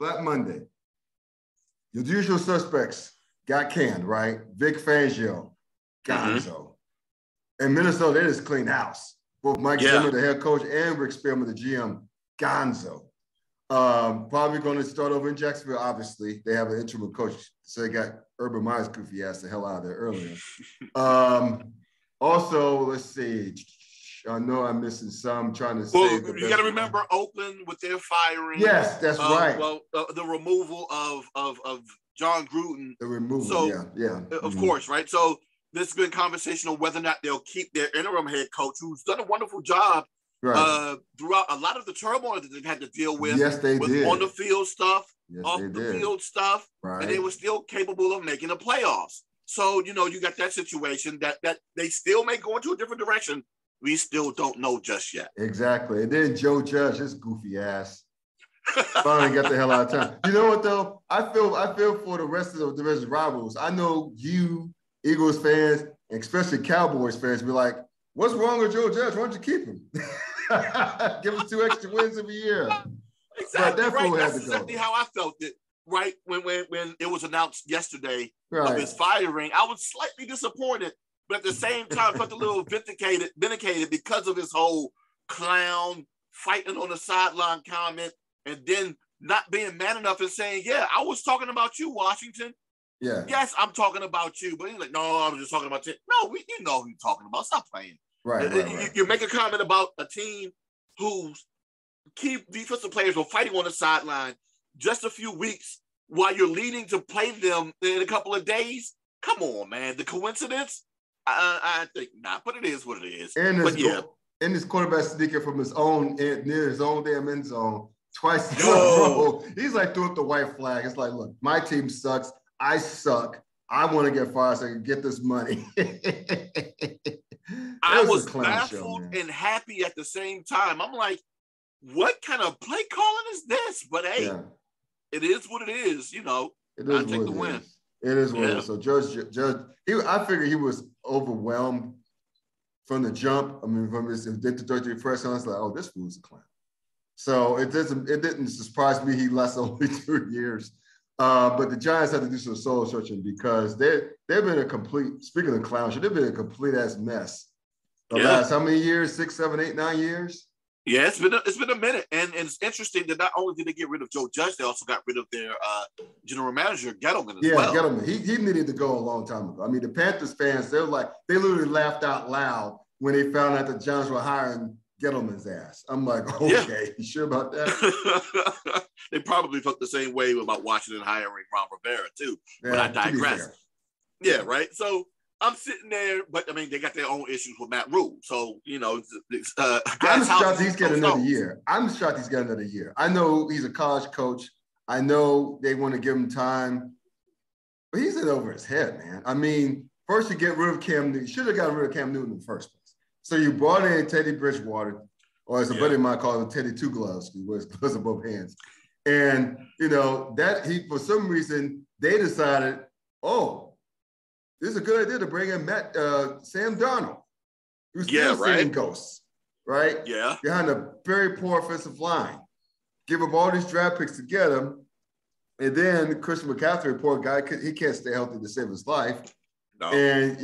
Black Monday. Your usual suspects got canned, right? Vic Fangio, Gonzo. And Minnesota, they just cleaned house. Both Mike Zimmer, the head coach, and Rick Spielman, the GM, Gonzo. Probably going to start over in Jacksonville, obviously. They have an interim coach, so they got Urban Meyer's goofy ass the hell out of there earlier. Also, let's see. I know I'm missing some. Trying to say you got to remember Oakland with their firing. Yes, that's right. Well, the removal of John Gruden. The removal, so, of course, right? So there's been conversation on whether or not they'll keep their interim head coach, who's done a wonderful job throughout a lot of the turmoil that they've had to deal with. Yes, they did. On the field stuff, yes, off the field stuff, and they were still capable of making the playoffs. So, you got that situation that they still may go into a different direction. We still don't know just yet. Exactly. And then Joe Judge, his goofy ass, finally got the hell out of town. You know what, though? I feel for the rest of the division rivals. I know you, Eagles fans, and especially Cowboys fans, be like, what's wrong with Joe Judge? Why don't you keep him? Give us 2 extra wins every year. Exactly. That's exactly how I felt it. Right when it was announced yesterday of his firing, I was slightly disappointed, but at the same time, I felt a little vindicated because of his whole clown fighting on the sideline comment, and then not being man enough and saying, "Yeah, I was talking about you, Washington. Yeah, yes, I'm talking about you." But he's like, "No, I was just talking about you." No, you know who you're talking about. Stop playing. Right. You make a comment about a team whose key defensive players were fighting on the sideline just a few weeks while you're leading to play them in a couple of days. Come on, man. The coincidence? I think not, but it is what it is. And this quarterback sneaking from his own near his own damn end zone twice in a row. He's like threw up the white flag. It's like, look, my team sucks. I suck. I want to get fired so I can get this money. I was baffled and happy at the same time. I'm like, what kind of play calling is this? But hey, it is what it is. It is I take the win. It is what it is. So Judge, I figured he was overwhelmed from the jump. I mean, from his introductory press conference, like, oh, this fool's a clown. So it didn't surprise me he lasted only 2 years. But the Giants had to do some soul searching because they've been a complete, speaking of clown shit, they've been a complete ass mess. The last how many years? 6, 7, 8, 9 years? Yeah, it's been a minute, and it's interesting that not only did they get rid of Joe Judge, they also got rid of their general manager Gettleman as well. Yeah, Gettleman. He needed to go a long time ago. I mean, the Panthers fans, they literally laughed out loud when they found out the Giants were hiring Gettleman's ass. I'm like, okay, you sure about that? They probably felt the same way about Washington hiring Ron Rivera too. Yeah, but I digress. Yeah, right. So I'm sitting there, but I mean, they got their own issues with Matt Rule. So, I'm shocked he's getting another year. I know he's a college coach. I know they want to give him time, but he's in over his head, man. I mean, first you get rid of Cam Newton. You should have gotten rid of Cam Newton in the first place. So you brought in Teddy Bridgewater, or as a buddy of mine called him, Teddy Two Gloves, he wears gloves on both hands. And, for some reason, they decided, this is a good idea to bring in Sam Darnold, who's still seeing ghosts, right? Yeah. Behind a very poor offensive line. Give up all these draft picks to get him. And then Christian McCaffrey, poor guy, he can't stay healthy to save his life. No. And,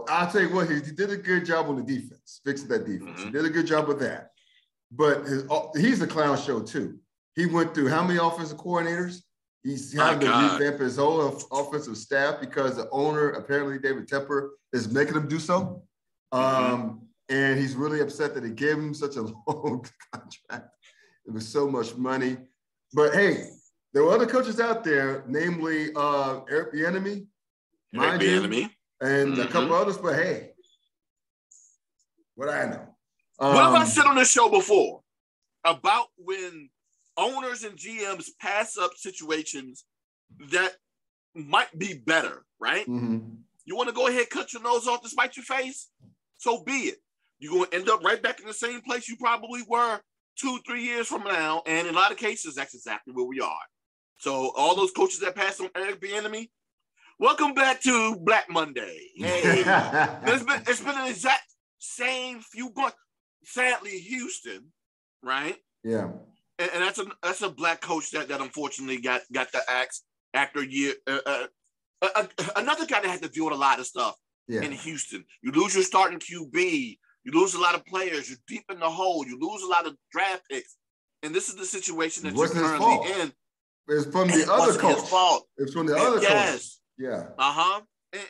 I'll tell you what, he did a good job on the defense, fixing that defense. Mm-hmm. He did a good job with that. But he's a clown show, too. He went through how many offensive coordinators? He's having to revamp his whole offensive staff because the owner, apparently David Tepper, is making him do so. And he's really upset that he gave him such a long contract. It was so much money. But, hey, there were other coaches out there, namely Eric Bieniemy, and a couple others. But, hey, what I know. What have I said on this show before about when owners and GMs pass up situations that might be better, right? Mm-hmm. You want to go ahead, cut your nose off to spite your face? So be it. You're going to end up right back in the same place you probably were 2-3 years from now. And in a lot of cases, that's exactly where we are. So all those coaches that passed on Eric Bieniemy, welcome back to Black Monday. Hey, it's been an exact same few months. Sadly, Houston, right? Yeah. and that's a black coach that unfortunately got the axe after a year. Another guy that had to deal with a lot of stuff in Houston. You lose your starting QB. You lose a lot of players. You're deep in the hole. You lose a lot of draft picks. And this is the situation that you're currently in. It's from the other coach. His fault. It's from the other coach. Yeah.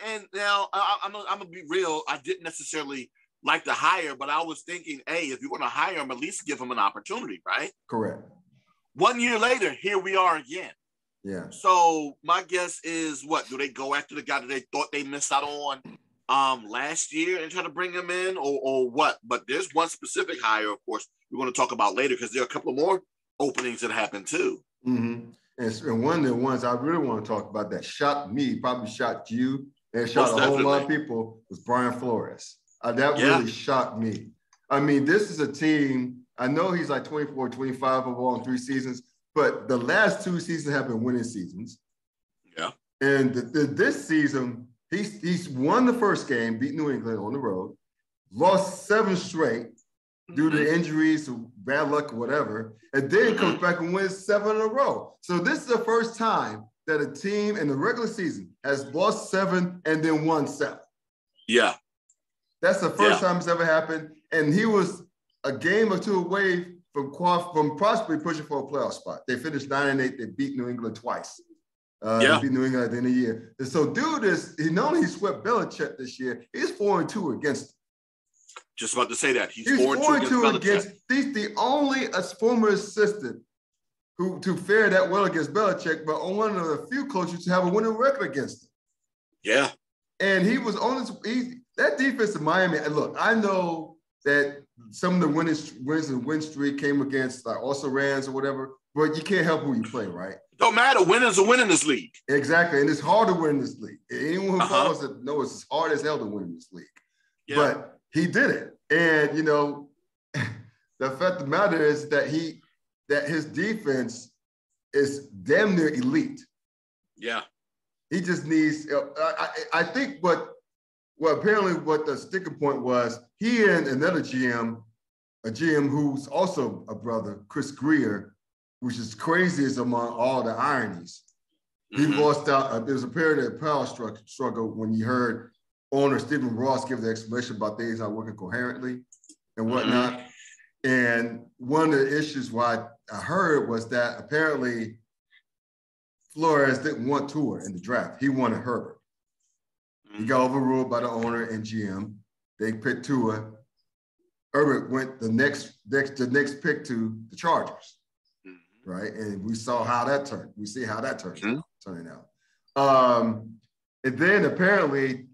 And now I'm gonna be real. I didn't necessarily like the hire, but I was thinking, hey, if you're going to hire him, at least give him an opportunity, right? Correct. 1 year later, here we are again. Yeah. So my guess is, what do they go after the guy that they thought they missed out on last year and try to bring him in, or what? But there's one specific hire, of course, we're going to talk about later because there are a couple of more openings that happened too. Mm-hmm. And one of the ones I really want to talk about that shocked me, probably shocked you, and shocked a whole lot of people, was Brian Flores. That really shocked me. I mean, this is a team, I know he's like 24, 25 overall in 3 seasons, but the last 2 seasons have been winning seasons. Yeah. And this season, he's won the first game, beat New England on the road, lost 7 straight due to injuries or bad luck or whatever, and then comes back and wins 7 in a row. So this is the first time that a team in the regular season has lost 7 and then won 7. Yeah. That's the first time it's ever happened. And he was a game or 2 away from possibly pushing for a playoff spot. They finished 9-8. They beat New England twice. They beat New England at the end of the year. And so not only he swept Belichick this year, he's 4-2 against him. Just about to say that. He's 4-2 against he's the only former assistant to fare that well against Belichick, but one of the few coaches to have a winning record against him. Yeah. And he was on that defense in Miami. And look, I know that some of the win streak came against like also Rams or whatever, but you can't help who you play, right? Don't matter. Winners are winning this league. Exactly. And it's hard to win this league. Anyone who follows it knows it's hard as hell to win this league. Yeah. But he did it. And, the fact of the matter is that his defense is damn near elite. Yeah. He just needs, I think apparently what the sticking point was, he and another GM, a GM who's also a brother, Chris Greer, which is craziest among all the ironies. He lost out. There was a period of power struggle when he heard owner Stephen Ross give the explanation about things not working coherently and whatnot. And one of the issues why I heard was that apparently Flores didn't want Tua in the draft. He wanted Herbert. He got overruled by the owner and GM. They picked Tua. Herbert went the next pick to the Chargers, right? And we saw how that turned. We see how that turning out. And then apparently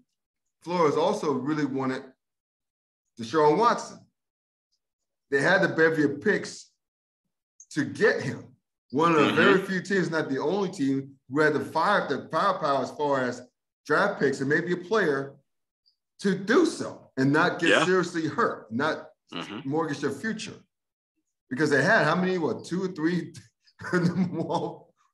Flores also really wanted Deshaun Watson. They had the bevy of picks to get him. One of the very few teams, not the only team, who had the firepower as far as draft picks and maybe a player to do so and not get seriously hurt, not mortgage their future. Because they had how many, 2 or 3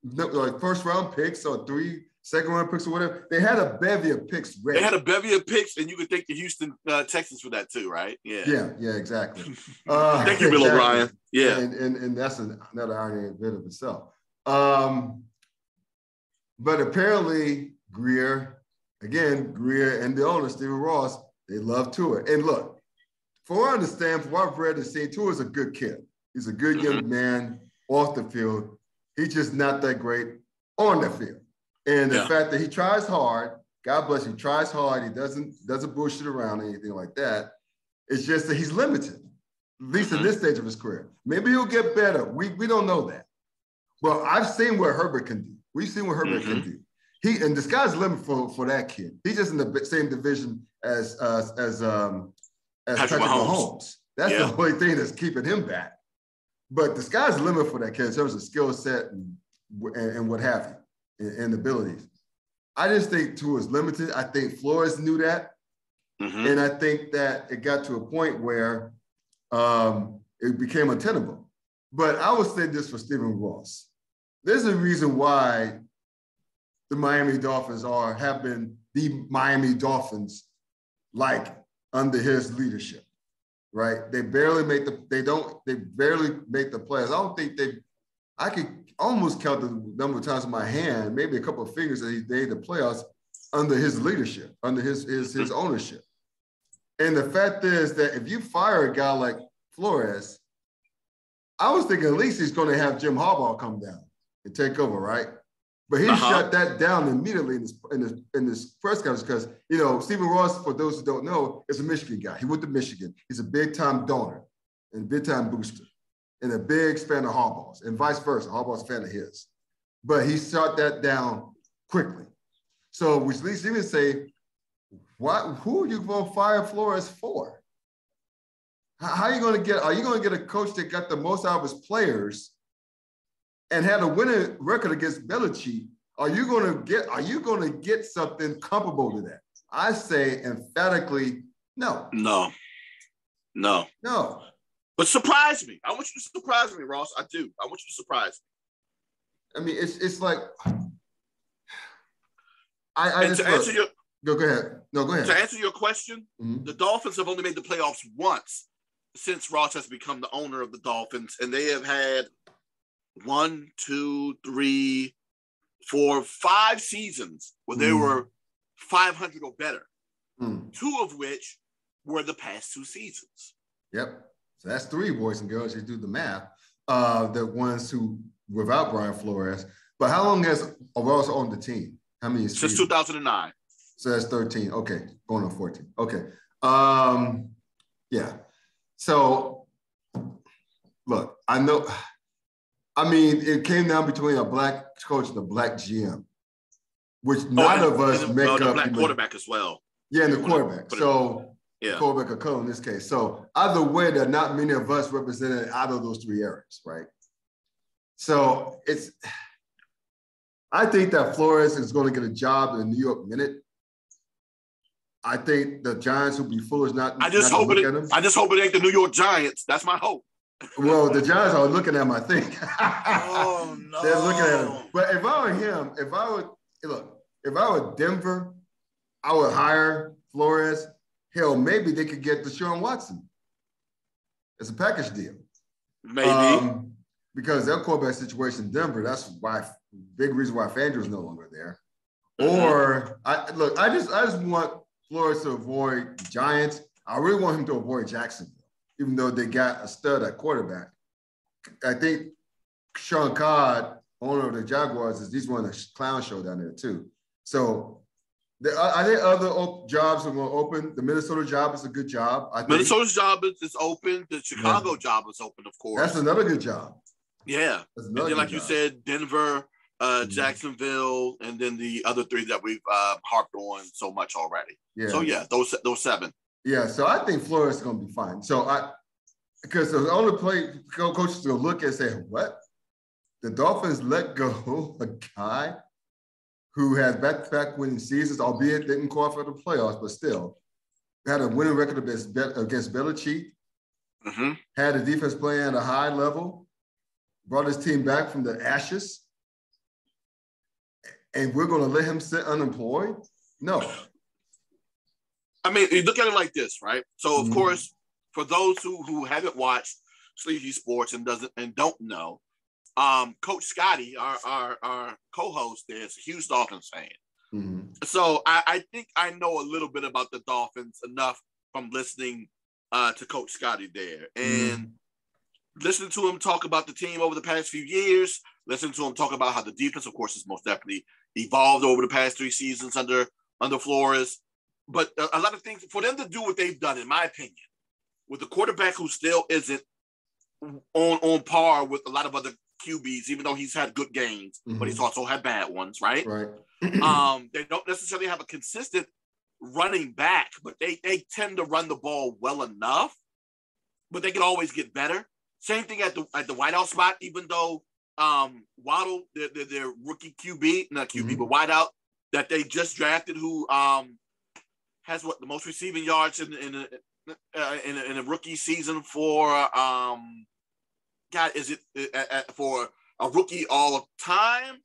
like first round picks or 3 second round picks or whatever. They had a bevy of picks ready. They had a bevy of picks, and you could thank the Houston Texans for that too, right? Yeah, exactly. Thank you, Bill O'Brien. Yeah. And that's another irony in bit of itself. But apparently Greer and the owner, Stephen Ross, they love Tua. And look, from what I understand, from what I've read and seen, Tua is a good kid. He's a good young man off the field. He's just not that great on the field. And the fact that he tries hard, God bless him, tries hard, he doesn't bullshit around or anything like that. It's just that he's limited, at least in this stage of his career. Maybe he'll get better. We don't know that. Well, I've seen what Herbert can do. We've seen what Herbert can do. And the sky's the limit for that kid. He's just in the same division as Patrick Mahomes. That's the only thing that's keeping him back. But the sky's the limit for that kid in terms of skill set and what have you. And abilities. I just think Tua is limited. I think Flores knew that. And I think that it got to a point where it became untenable. But I would say this for Stephen Ross. There's a reason why the Miami Dolphins have been the Miami Dolphins like under his leadership. right? They barely make the playoffs. I don't think I could almost count the number of times in my hand, maybe a couple of fingers that he made the playoffs under his leadership, under his ownership. And the fact is that if you fire a guy like Flores, I was thinking at least he's going to have Jim Harbaugh come down and take over, right? But he shut that down immediately in this press conference because, Stephen Ross, for those who don't know, is a Michigan guy. He went to Michigan. He's a big-time donor and big-time booster and a big fan of Harbaugh's and vice versa. Harbaugh's a fan of his. But he shut that down quickly. So which leads him to say, who are you going to fire Flores for? How are you going to get a coach that got the most out of his players and had a winning record against Belichick? Are you going to get something comparable to that? I say emphatically no. No. But surprise me. I want you to surprise me, Ross. I do. I want you to surprise me. I mean, it's like Go ahead. No, go ahead. To answer your question, the Dolphins have only made the playoffs once since Ross has become the owner of the Dolphins, and they have had 1, 2, 3, 4, 5 seasons where they were 500 or better. 2 of which were the past 2 seasons. Yep. So that's 3, boys and girls. You do the math. The ones who without Brian Flores. But how long has Ross owned the team? How many seasons? Since 2009. So that's 13. Okay. Going on 14. Okay. Yeah. So, look, it came down between a black coach and a black GM, which none of us make up. The black quarterback as well. Yeah, and the quarterback. So, quarterback or color in this case. So, either way, there are not many of us represented out of those 3 areas, right? So, I think that Flores is going to get a job in the New York Minute. I think the Giants will be foolish not. I just hope it ain't the New York Giants. That's my hope. Well, the Giants are looking at him, I think. Oh no! They're looking at him. But if I were him, if I were Denver, I would hire Flores. Hell, maybe they could get Deshaun Watson. It's a package deal. Maybe because their quarterback situation in Denver. That's why big reason why Fangio is no longer there. Or I just want Flores to avoid the Giants. I really want him to avoid Jacksonville, even though they got a stud at quarterback. I think Sean Codd, owner of the Jaguars, he's running a clown show down there too. So are there other jobs that will open? The Minnesota job is a good job. Minnesota's job is open. The Chicago job is open, of course. That's another good job. Yeah. And then, like you said, Denver, Jacksonville, and then the other 3 that we've harped on so much already. Yeah. So those 7. Yeah. So I think Flores is going to be fine. So because the only coaches will look and say, "What? The Dolphins let go a guy who has back-to-back winning seasons, albeit didn't qualify for the playoffs, but still had a winning record against Belichick. Had the defense playing at a high level, brought his team back from the ashes." And we're going to let him sit unemployed? No. I mean, you look at it like this, right? So, of course, for those who haven't watched Sleepy Sports and don't know, Coach Scotty, our co-host, there is a huge Dolphins fan. So I think I know a little bit about the Dolphins enough from listening to Coach Scotty there. And listening to him talk about the team over the past few years, listening to him talk about how the defense, of course, is most definitely evolved over the past 3 seasons under Flores. But a lot of things for them to do what they've done, in my opinion, with a quarterback who still isn't on par with a lot of other QBs, even though he's had good games, but he's also had bad ones, right? Right. They don't necessarily have a consistent running back, but they tend to run the ball well enough, but they can always get better. Same thing at the wideout spot, even though Waddle, their rookie QB, not QB, but wideout that they just drafted, who has the most receiving yards in a rookie season for for a rookie all time?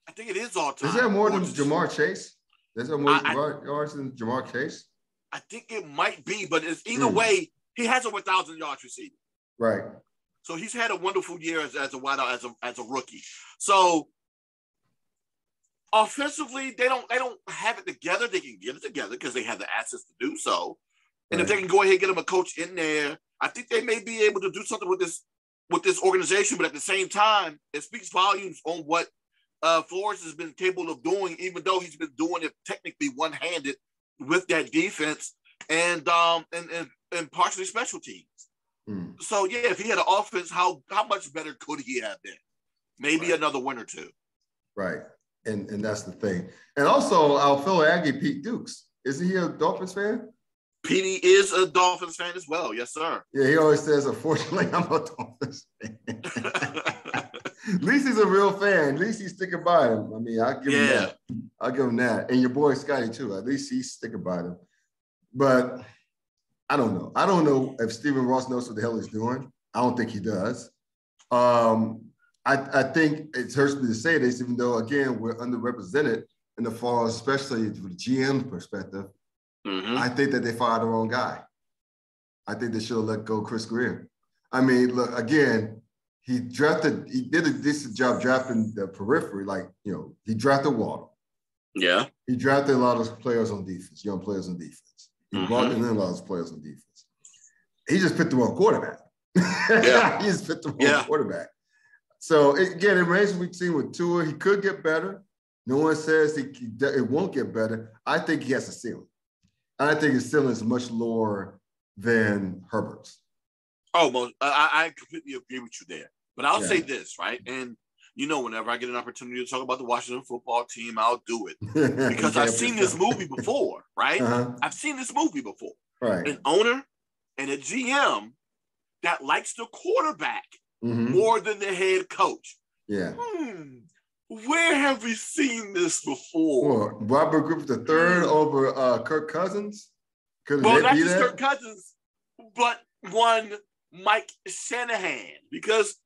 I think it is all time. Is there more than Jamar Chase? Is there more yards than Jamar Chase? I think it might be, but it's either way. he has over 1,000 yards receiving. Right. So he's had a wonderful year as a wideout, as a rookie. So offensively, they don't have it together. They can get it together because they have the assets to do so. And if they can go ahead and get them a coach in there, I think they may be able to do something with this organization. But at the same time, it speaks volumes on what Flores has been capable of doing, even though he's been doing it technically one-handed with that defense and partially special teams. So yeah, if he had an offense, how much better could he have been? Maybe another win or two. Right, and that's the thing. And also, our fellow Aggie Pete Dukes, isn't he a Dolphins fan? Petey is a Dolphins fan as well. Yes, sir. Yeah, he always says, "Unfortunately, I'm a Dolphins fan." At least he's a real fan. At least he's sticking by him. I mean, I'll give him that. I'll give him that. And your boy Scotty too. At least he's sticking by him. But I don't know. I don't know if Stephen Ross knows what the hell he's doing. I don't think he does. I think it hurts me to say this, even though, again, we're underrepresented in the fall, especially from the GM perspective. I think that they fired the wrong guy. I think they should have let go Chris Greer. I mean, look, again, he did a decent job drafting the periphery. Like, you know, he drafted Waddle. Yeah. He drafted a lot of players on defense, young players on defense. He brought in a lot of players on defense. He just picked the wrong quarterback. He just picked the wrong quarterback. So, again, it remains to be seen with Tua. He could get better. No one says it won't get better. I think he has a ceiling. I think his ceiling is much lower than Herbert's. Oh, I completely agree with you there. But I'll say this, right? And, you know, whenever I get an opportunity to talk about the Washington football team, I'll do it. Because I've seen this movie before, right? I've seen this movie before. Right. An owner and a GM that likes the quarterback more than the head coach. Yeah. Where have we seen this before? Well, Robert Griffith III over Kirk Cousins? Well, not just Kirk Cousins, but one Mike Shanahan, because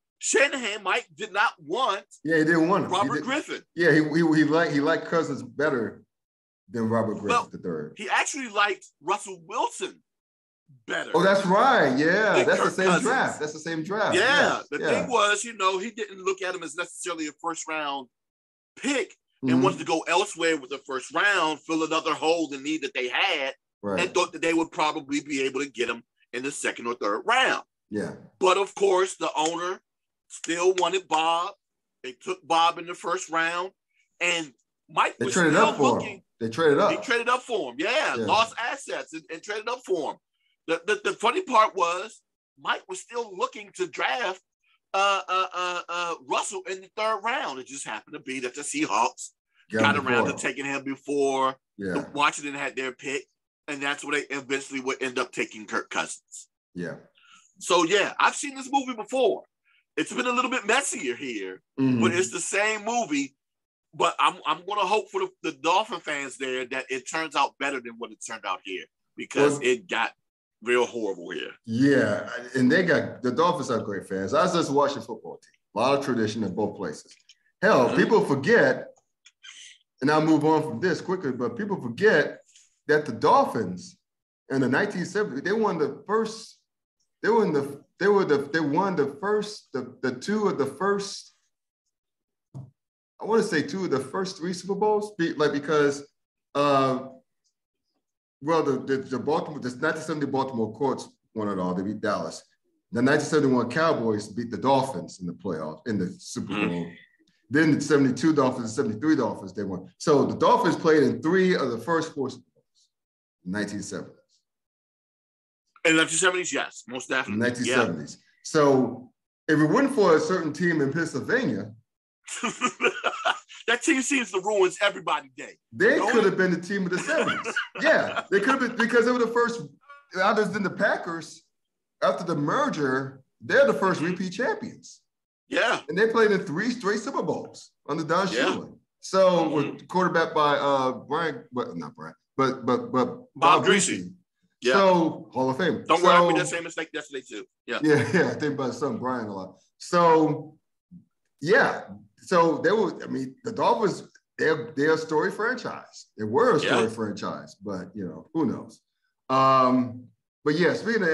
Mike did not want. Yeah, he didn't want him. Robert Griffin. Yeah, he liked Cousins better than Robert Griffith III. He actually liked Russell Wilson better. Oh, that's right. Yeah, that's the same draft. That's the same draft. Yeah, the thing was, you know, he didn't look at him as necessarily a first round pick and wanted to go elsewhere with the first round, fill another hole, the need that they had, and thought that they would probably be able to get him in the second or third round. Yeah. But of course, the owner still wanted Bob. They took Bob in the first round, and Mike was still looking. They traded up. He traded up for him. Yeah. Lost assets and traded up for him. The funny part was Mike was still looking to draft Russell in the third round. It just happened to be that the Seahawks got around to taking him before Washington had their pick, and that's where they eventually would end up taking Kirk Cousins. Yeah. So I've seen this movie before. It's been a little bit messier here, but it's the same movie. But I'm going to hope for the Dolphin fans there that it turns out better than what it turned out here, because it got real horrible here. Yeah, and the Dolphins are great fans. I was just watching football team. A lot of tradition in both places. Hell, people forget, and I'll move on from this quickly, but people forget that the Dolphins in the 1970s, they won the first three Super Bowls, because the Baltimore, the 1970 Baltimore Colts won it all. They beat Dallas. The 1971 Cowboys beat the Dolphins in the playoffs, in the Super Bowl. Then the 72 Dolphins and 73 Dolphins, they won. So the Dolphins played in 3 of the first 4 Super Bowls in 1970s. In the 1970s, yes, most definitely. 1970s. So if it weren't for a certain team in Pennsylvania, that team seems to ruin everybody's day. They could have been the team of the 70s. Yeah, they could have been, because they were the first, other than the Packers, after the merger, they're the first repeat champions. Yeah. And they played in 3 straight Super Bowls under Don Shula. So with quarterback by Bob Greasy. Yeah. So Hall of Fame. Don't worry, I made that same mistake yesterday too. Yeah. Yeah. I think about his son Brian a lot. So So the Dolphins, they're a story franchise. They were a story franchise, but who knows? But speaking of